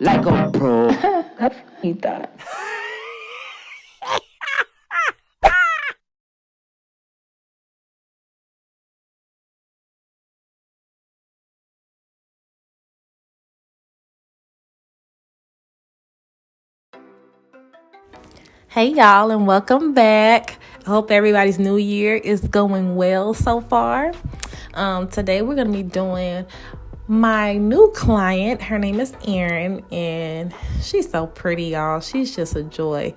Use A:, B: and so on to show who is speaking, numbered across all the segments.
A: like a pro. You thought.
B: Hey y'all, and welcome back. I hope everybody's new year is going well so far. Today we're going to be doing my new client. Her name is Erin, and she's so pretty, y'all. She's just a joy.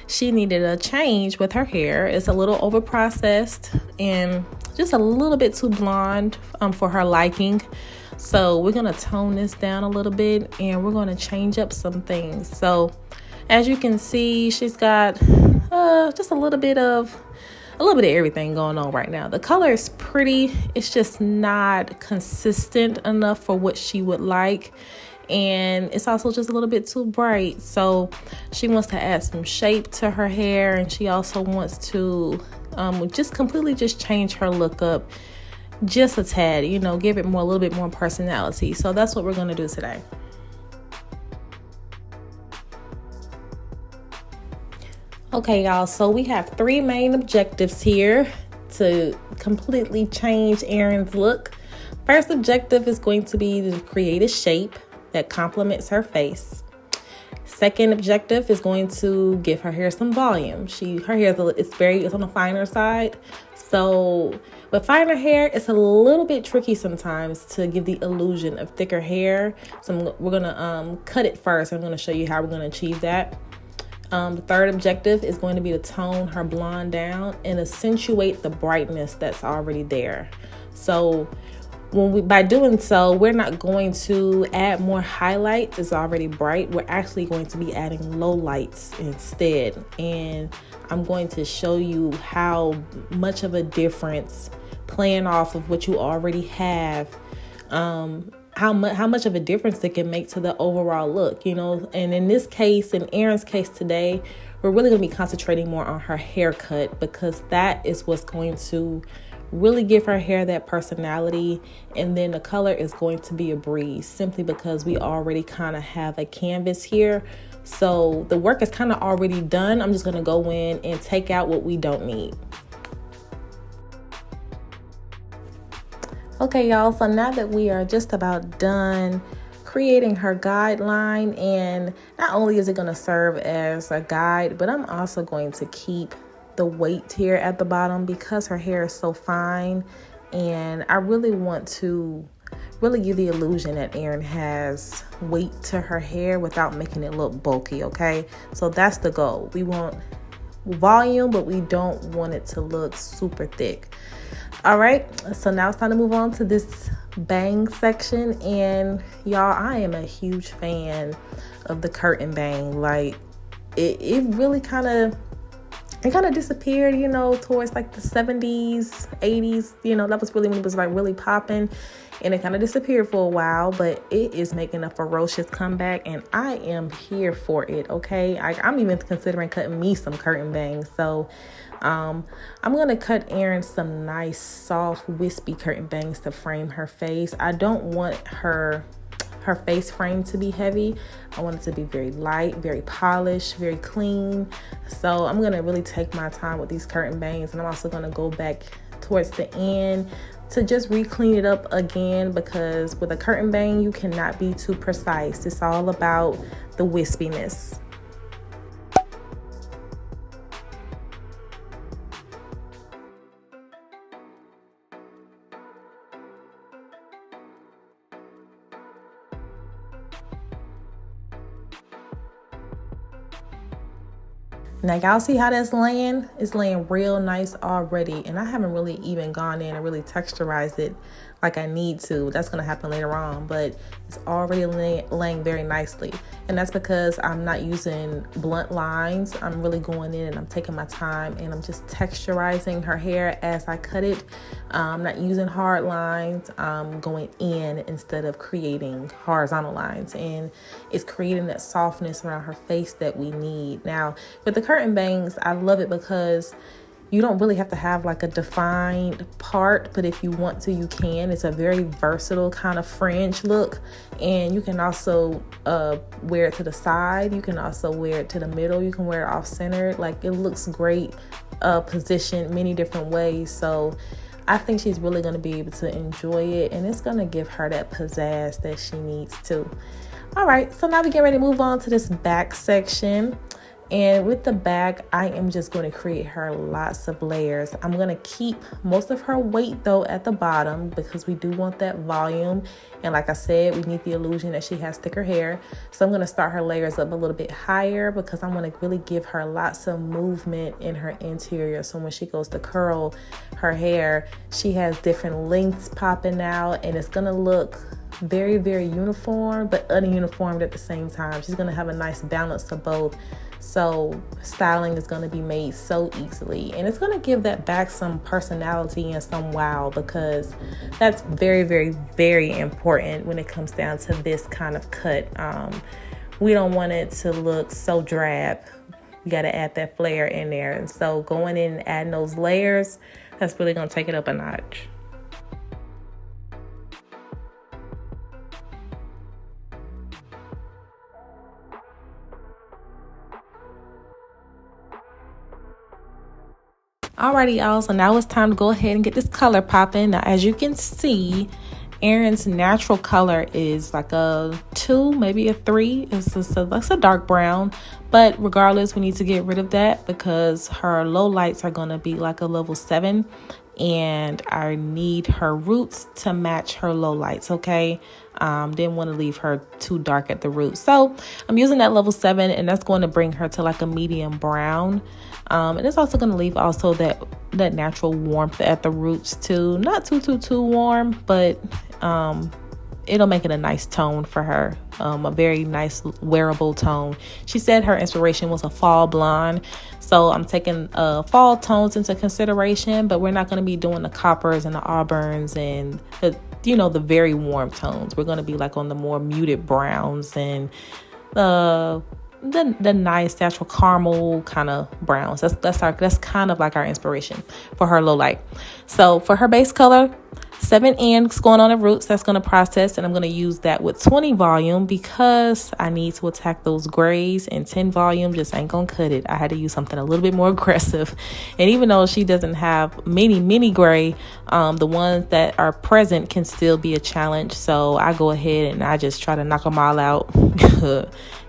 B: She needed a change with her hair. It's a little over processed and just a little bit too blonde for her liking. So we're going to tone this down a little bit, and we're going to change up some things. So as you can see, she's got just a little bit of everything going on right now. The color is pretty. It's just not consistent enough for what she would like. And it's also just a little bit too bright. So she wants to add some shape to her hair. And she also wants to just completely change her look up just a tad, give it a little bit more personality. So that's what we're going to do today. Okay, y'all, so we have three main objectives here to completely change Erin's look. First objective is going to be to create a shape that complements her face. Second objective is going to give her hair some volume. Her hair is on the finer side. So with finer hair, it's a little bit tricky sometimes to give the illusion of thicker hair. So we're going to cut it first. I'm going to show you how we're going to achieve that. The third objective is going to be to tone her blonde down and accentuate the brightness that's already there. So by doing so, we're not going to add more highlights. It's already bright. We're actually going to be adding low lights instead. And I'm going to show you how much of a difference, playing off of what you already have, how much of a difference it can make to the overall look, and in this case, in Erin's case today, we're really going to be concentrating more on her haircut, because that is what's going to really give her hair that personality. And then the color is going to be a breeze, simply because we already kind of have a canvas here. So the work is kind of already done. I'm just going to go in and take out what we don't need. Okay, y'all, so now that we are just about done creating her guideline, and not only is it going to serve as a guide, but I'm also going to keep the weight here at the bottom because her hair is so fine, and I really want to give the illusion that Erin has weight to her hair without making it look bulky, okay? So that's the goal. We want volume, but we don't want it to look super thick. All right, so now it's time to move on to this bang section. And y'all, I am a huge fan of the curtain bang. Like it really kind of disappeared, towards like the 70s, 80s, that was really when it was like really popping, and it kind of disappeared for a while, but it is making a ferocious comeback, and I am here for it. Okay, I'm even considering cutting me some curtain bangs. So I'm gonna cut Erin some nice soft wispy curtain bangs to frame her face. I don't want her face frame to be heavy. I want it to be very light, very polished, very clean. So I'm gonna really take my time with these curtain bangs, and I'm also gonna go back towards the end to just re-clean it up again, because with a curtain bang you cannot be too precise. It's all about the wispiness. Now y'all see how that's laying? It's laying real nice already, and I haven't really even gone in and really texturized it like I need to. That's going to happen later on, but it's already laying very nicely. And that's because I'm not using blunt lines. I'm really going in and I'm taking my time, and I'm just texturizing her hair as I cut it. I'm not using hard lines. I'm going in instead of creating horizontal lines, and it's creating that softness around her face that we need. Now with the curtain bangs, I love it because You don't really have to have like a defined part, but if you want to, you can. It's a very versatile kind of fringe look, and you can also wear it to the side. You can also wear it to the middle. You can wear it off center. Like, it looks great positioned many different ways. So I think she's really going to be able to enjoy it, and it's going to give her that pizzazz that she needs to. All right, so now we get ready to move on to this back section. And with the back, I am just going to create her lots of layers. I'm going to keep most of her weight though at the bottom because we do want that volume. And like I said, we need the illusion that she has thicker hair. So I'm going to start her layers up a little bit higher because I want to really give her lots of movement in her interior. So when she goes to curl her hair, she has different lengths popping out, and it's going to look very, very uniform, but ununiformed at the same time. She's going to have a nice balance of both. So styling is going to be made so easily, and it's going to give that back some personality and some wow, because that's very, very, very important when it comes down to this kind of cut. We don't want it to look so drab. You got to add that flair in there. And so going in and adding those layers, that's really going to take it up a notch. Alrighty, y'all, so now it's time to go ahead and get this color popping. Now, as you can see, Erin's natural color is like a 2, maybe a 3. It's a dark brown, but regardless, we need to get rid of that because her low lights are going to be like a level 7, and I need her roots to match her low lights, okay? Didn't want to leave her too dark at the roots. So I'm using that level 7, and that's going to bring her to like a medium brown. And it's also going to leave also that natural warmth at the roots too. Not too warm, but it'll make it a nice tone for her. A very nice wearable tone. She said her inspiration was a fall blonde. So I'm taking fall tones into consideration, but we're not going to be doing the coppers and the auburns and the very warm tones. We're going to be like on the more muted browns and the nice natural caramel kind of browns. That's kind of like our inspiration for her low light. So for her base color, 7N is going on the roots. That's going to process, and I'm going to use that with 20 volume because I need to attack those grays, and 10 volume just ain't going to cut it. I had to use something a little bit more aggressive. And even though she doesn't have many gray, the ones that are present can still be a challenge. So I go ahead and I just try to knock them all out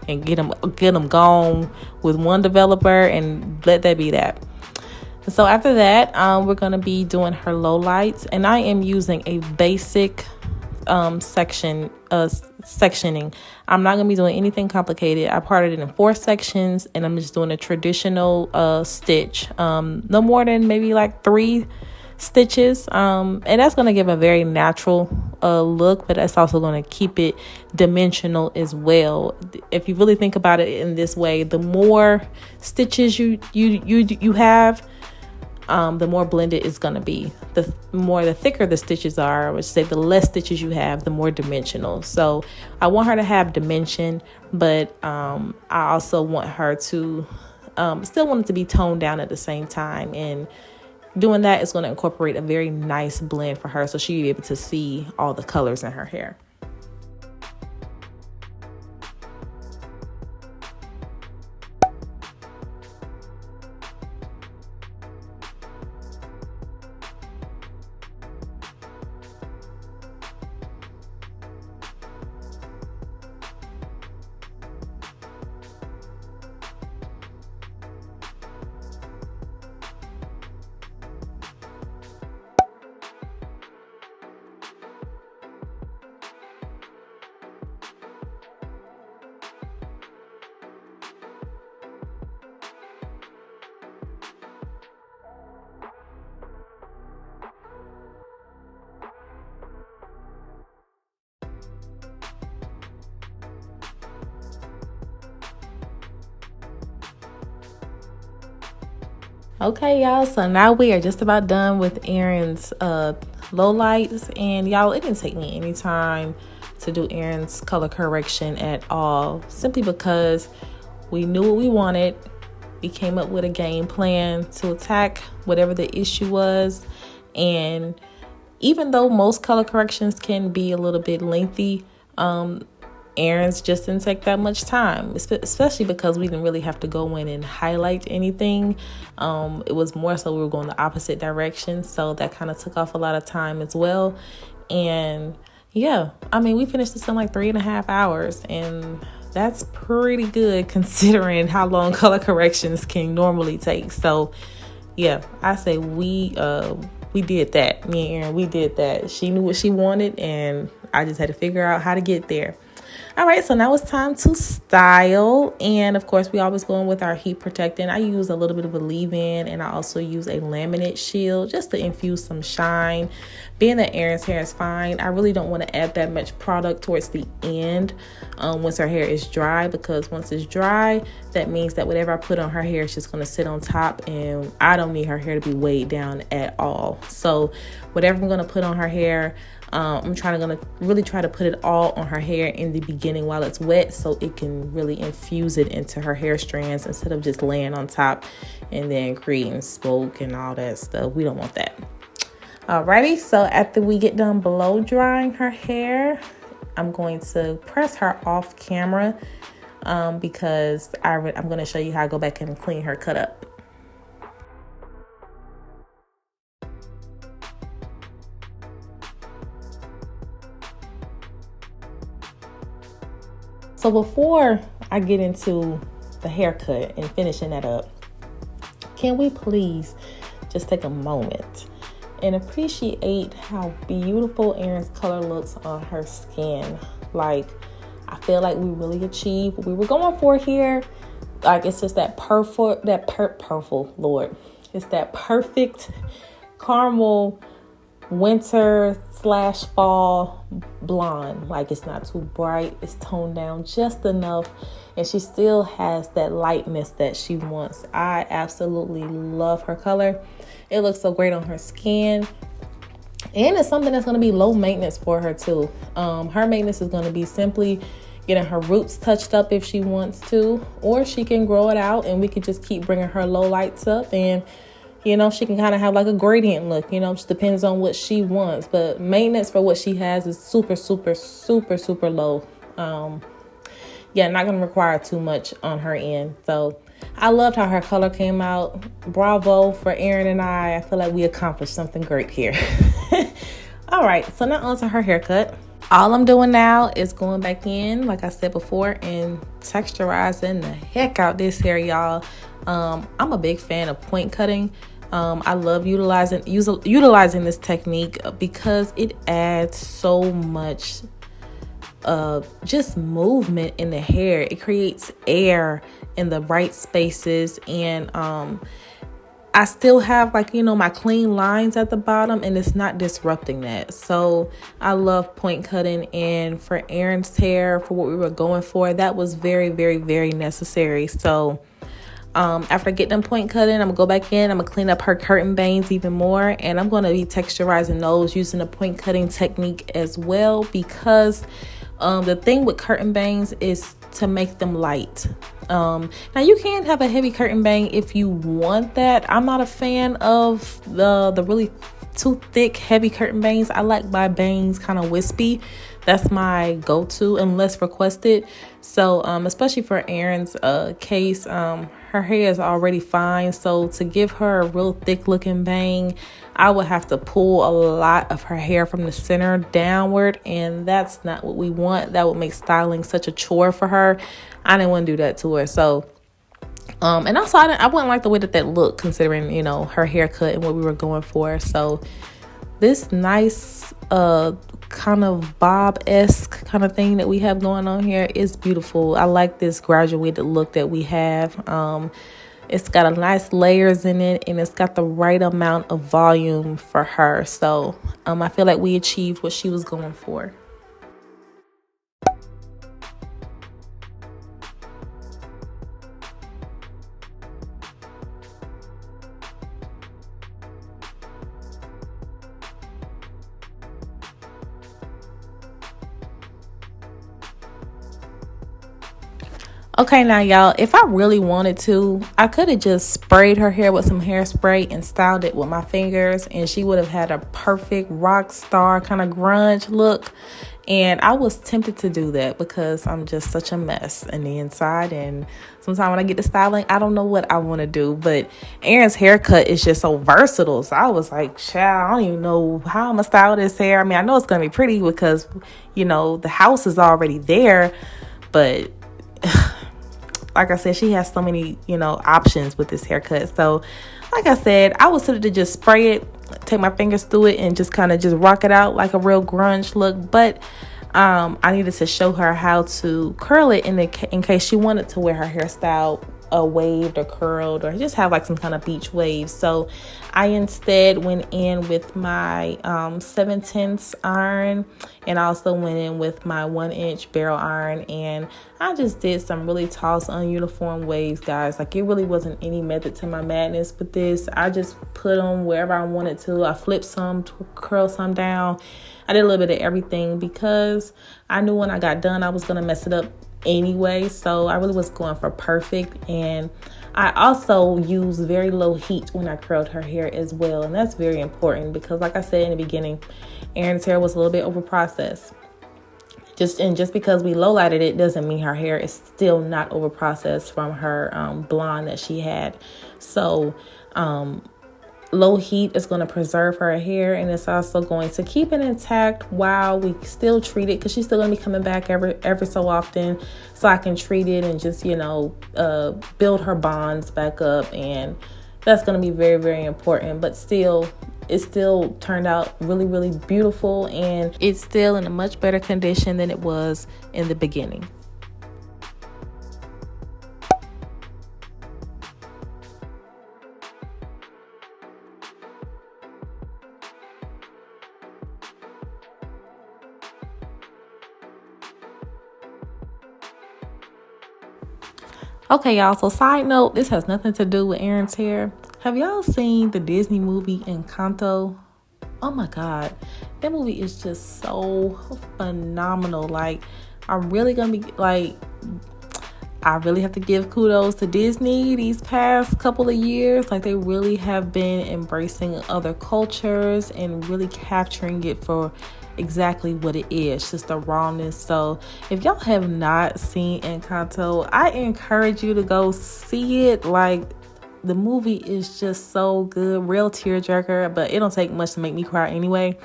B: and get them gone with one developer and let that be that. So after that, we're going to be doing her low lights, and I am using a basic sectioning. I'm not going to be doing anything complicated. I parted it in 4 sections, and I'm just doing a traditional stitch, no more than maybe like 3 stitches, and that's going to give a very natural look, but that's also going to keep it dimensional as well. If you really think about it in this way, the more stitches you have, the more blended it's going to be. The thicker the stitches are, I would say the less stitches you have, the more dimensional. So I want her to have dimension, but I also want her to still want it to be toned down at the same time. And doing that is going to incorporate a very nice blend for her, so she'll be able to see all the colors in her hair. Okay, y'all, so now we are just about done with Erin's low lights, and y'all, it didn't take me any time to do Erin's color correction at all, simply because we knew what we wanted. We came up with a game plan to attack whatever the issue was. And even though most color corrections can be a little bit lengthy, Erin's just didn't take that much time, especially because we didn't really have to go in and highlight anything. It was more so we were going the opposite direction, so that kind of took off a lot of time as well. And yeah, I mean, we finished this in like 3.5 hours, and that's pretty good considering how long color corrections can normally take. So yeah, I say we did that. Me and Erin, we did that. She knew what she wanted, and I just had to figure out how to get there. All right, so now it's time to style. And of course, we always go in with our heat protectant. I use a little bit of a leave-in, and I also use a laminate shield just to infuse some shine. Being that Erin's hair is fine, I really don't want to add that much product towards the end once her hair is dry, because once it's dry, that means that whatever I put on her hair is just going to sit on top, and I don't need her hair to be weighed down at all. So whatever I'm going to put on her hair, I'm gonna really try to put it all on her hair in the beginning while it's wet, so it can really infuse it into her hair strands instead of just laying on top and then creating smoke and all that stuff. We don't want that. Alrighty, so after we get done blow drying her hair, I'm going to press her off camera because I'm going to show you how I go back and clean her cut up. So before I get into the haircut and finishing that up, can we please just take a moment and appreciate how beautiful Erin's color looks on her skin? Like, I feel like we really achieved what we were going for here. Like, it's just that perfect caramel winter/fall blonde. Like, it's not too bright, it's toned down just enough, and she still has that lightness that she wants. I absolutely love her color. It looks so great on her skin, and it's something that's going to be low maintenance for her too. Her maintenance is going to be simply getting her roots touched up if she wants to, or she can grow it out and we could just keep bringing her low lights up, and you know, she can kind of have like a gradient look, you know, just depends on what she wants. But maintenance for what she has is super, super, super, super low. Yeah, not going to require too much on her end. So I loved how her color came out. Bravo for Erin and I. I feel like we accomplished something great here. All right, so now on to her haircut. All I'm doing now is going back in, like I said before, and texturizing the heck out this hair, y'all. I'm a big fan of point cutting. I love utilizing this technique because it adds so much just movement in the hair. It creates air in the right spaces, and I still have, like, you know, my clean lines at the bottom, and it's not disrupting that. So I love point cutting, and for Erin's hair, for what we were going for, that was very, very, very necessary. So after I get them point cutting, I'm gonna go back in, I'm gonna clean up her curtain bangs even more, and I'm gonna be texturizing those using a point cutting technique as well, because the thing with curtain bangs is to make them light. Now you can have a heavy curtain bang if you want that. I'm not a fan of the really too thick heavy curtain bangs. I like my bangs kind of wispy. That's my go-to unless requested. So especially for Erin's case, her hair is already fine, so to give her a real thick looking bang, I would have to pull a lot of her hair from the center downward, and that's not what we want. That would make styling such a chore for her. I didn't want to do that to her. So and also I wouldn't like the way that looked, considering, you know, her haircut and what we were going for. So this nice kind of bob-esque kind of thing that we have going on here is beautiful. I like this graduated look that we have. It's got a nice layers in it, and it's got the right amount of volume for her. So I feel like we achieved what she was going for. Okay, now y'all, if I really wanted to, I could have just sprayed her hair with some hairspray and styled it with my fingers, and she would have had a perfect rock star kind of grunge look. And I was tempted to do that because I'm just such a mess in the inside, and sometimes when I get to styling, I don't know what I want to do. But Erin's haircut is just so versatile, so I was like, child, I don't even know how I'm gonna style this hair. I mean, I know it's gonna be pretty because, you know, the house is already there, but like I said, she has so many, you know, options with this haircut. So like I said, I was tempted to just spray it, take my fingers through it, and just kind of just rock it out like a real grunge look. But I needed to show her how to curl it in case she wanted to wear her hairstyle waved or curled, or just have like some kind of beach waves. So I instead went in with my 7/10 iron, and also went in with my 1-inch barrel iron, and I just did some really toss ununiform waves, guys. Like, it really wasn't any method to my madness with this. I just put them wherever I wanted to. I flipped some, curl some down. I did a little bit of everything because I knew when I got done I was gonna mess it up anyway, so I really was going for perfect. And I also used very low heat when I curled her hair as well, and that's very important because, like I said in the beginning, Erin's hair was a little bit over processed. Just because we low lighted it doesn't mean her hair is still not over processed from her blonde that she had. So low heat is going to preserve her hair, and it's also going to keep it intact while we still treat it, because she's still going to be coming back every so often, so I can treat it and just, you know, build her bonds back up. And that's going to be very, very important. But still, it still turned out really, really beautiful, and it's still in a much better condition than it was in the beginning. Okay, y'all, so side note, this has nothing to do with Erin's hair. Have y'all seen the Disney movie Encanto? Oh my God, that movie is just so phenomenal. Like, I'm really gonna be like, I really have to give kudos to Disney these past couple of years. Like, they really have been embracing other cultures and really capturing it for exactly what it is, just the rawness. So if y'all have not seen Encanto, I encourage you to go see it. Like, the movie is just so good, real tearjerker, but it don't take much to make me cry anyway.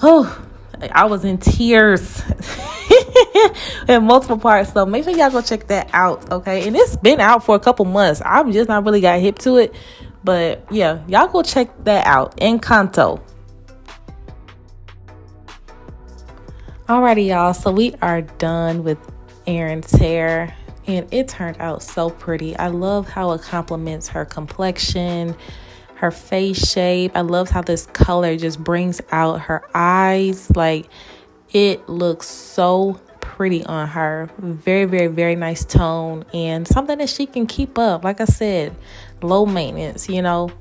B: Oh, I was in tears in multiple parts, so make sure y'all go check that out, okay? And it's been out for a couple months. I've just not really got hip to it, but yeah, y'all go check that out, Encanto. Alrighty, y'all, so we are done with Erin's hair, and it turned out so pretty. I love how it complements her complexion, her face shape. I love how this color just brings out her eyes. Like, it looks so pretty on her. Very, very, very nice tone, and something that she can keep up. Like I said, low maintenance, you know,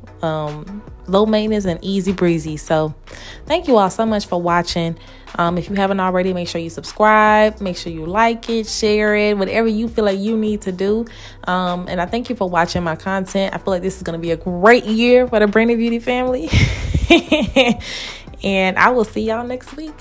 B: low maintenance and easy breezy. So thank you all so much for watching. If you haven't already, make sure you subscribe, make sure you like it, share it, whatever you feel like you need to do. And I thank you for watching my content. I feel like this is going to be a great year for the Brandi Beauty family. And I will see y'all next week.